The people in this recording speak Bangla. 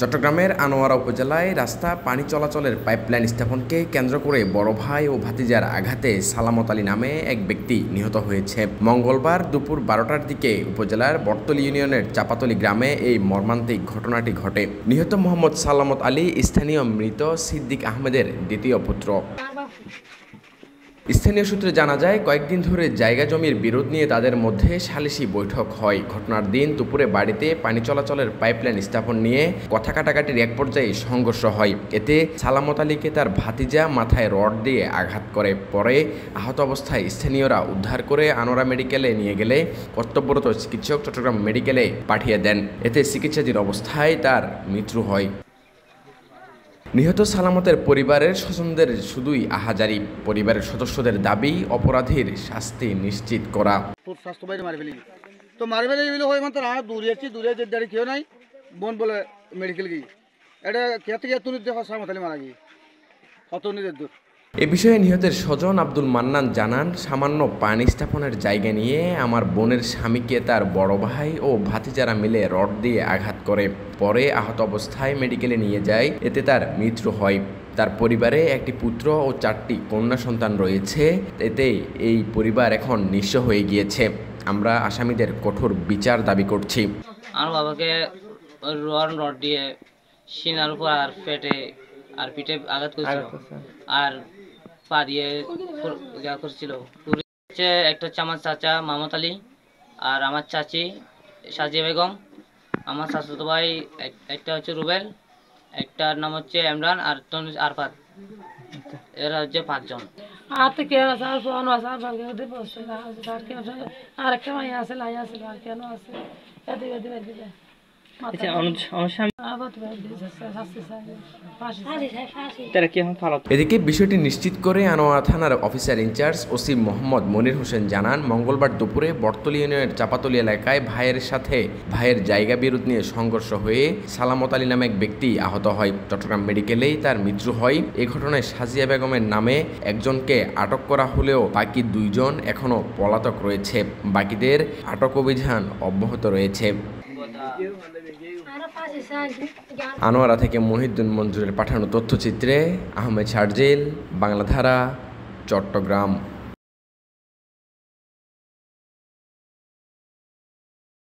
চট্টগ্রামের আনোয়ারা উপজেলায় রাস্তা পানি চলাচলের পাইপলাইন স্থাপনকে কেন্দ্র করে বড় ভাই ও ভাতিজার আঘাতে সালামত আলী নামে এক ব্যক্তি নিহত হয়েছে। মঙ্গলবার দুপুর 12টার দিকে উপজেলার বটতলী ইউনিয়নের চাপাতলী গ্রামে এই মর্মান্তিক ঘটনাটি ঘটে। নিহত মোহাম্মদ সালামত আলী স্থানীয় মৃত সিদ্দিক আহমেদের দ্বিতীয় পুত্র। স্থানীয় সূত্রে জানা যায়, কয়েকদিন ধরে জায়গা জমির বিরোধ নিয়ে তাদের মধ্যে সালিশি বৈঠক হয়। ঘটনার দিন দুপুরে বাড়িতে পানি চলাচলের পাইপলাইন স্থাপন নিয়ে কথা কাটাকাটির এক পর্যায়ে সংঘর্ষ হয়। এতে সালামত আলীকে তার ভাতিজা মাথায় রড দিয়ে আঘাত করে। পরে আহত অবস্থায় স্থানীয়রা উদ্ধার করে আনোয়ারা মেডিকেলে নিয়ে গেলে কর্তব্যরত চিকিৎসক চট্টগ্রাম মেডিকেলে পাঠিয়ে দেন। এতে চিকিৎসাধীন অবস্থায় তার মৃত্যু হয়। নিহত সালামতের পরিবারের স্বজনদের শুধুই আহাজারি। পরিবারের সদস্যদের দাবি অপরাধীর শাস্তি নিশ্চিত করা। তো মারি ফেলে হয় মানে দূরে আছি, দূরে যে দাঁড়িয়ে কেউ নাই, বোন বলে মেডিকেল গিয়ে এটা কে থেকে এত দেখো সালামত আলী মারা গিয়ে কত নিজের দূর। এ বিষয়ে নিহতের স্বজন আব্দুল মান্নান জানান, সামান্য পানি স্থাপনের জায়গা নিয়ে আমার বোনের স্বামীকে তার বড় ভাই ও ভাতিজারা মিলে রড দিয়ে আঘাত করে। পরে আহত অবস্থায় মেডিকেলে নিয়ে যায়। এতে তার মৃত্যু হয়। তার পরিবারে একটি পুত্র ও 4টি কন্যা সন্তান রয়েছে। এতে এই পরিবার এখন নিঃস্ব হয়ে গিয়েছে। আমরা আসামিদের কঠোর বিচার দাবি করছি। আমার বাবাকে রড দিয়ে সিনার উপর আর পেটে আর পিঠে আঘাত করেছিল আর পা দিয়ে করছিল। একটা হচ্ছে আমার চাচা মাহমুদ আলী আর আমার চাচি সাজিয়া বেগম, আমার চাচাতো ভাই একটা হচ্ছে রুবেল, একটার নাম হচ্ছে ইমরান আর আরফাত। এরা হচ্ছে 5 জন। আরেকটা মাইয়া আছে, লাই আছে, আর কেন আছে এদিকে বিষয়টি নিশ্চিত করে আনোয়ারা থানার officer in charge OC Mohammad Monir Hossain জানান, মঙ্গলবার দুপুরে বটতলী ইউনিয়নের চাপাতলী এলাকায় ভাইয়ের সাথে ভাইয়ের জায়গা বিরোধ নিয়ে সংঘর্ষ হয়ে সালামত আলী নামে এক ব্যক্তি আহত হয়। চট্টগ্রাম মেডিকেলেই তার মৃত্যু হয়। এই ঘটনায় সাজিয়া বেগমের নামে একজনকে আটক করা হলেও বাকি 2 জন এখনও পলাতক রয়েছে। বাকিদের আটক অভিযান অব্যাহত রয়েছে। আনোয়ারা থেকে মহিউদ্দিন মঞ্জুরের পাঠানো তথ্যচিত্রে আহমেদ শারজিল, বাংলাধারা, চট্টগ্রাম।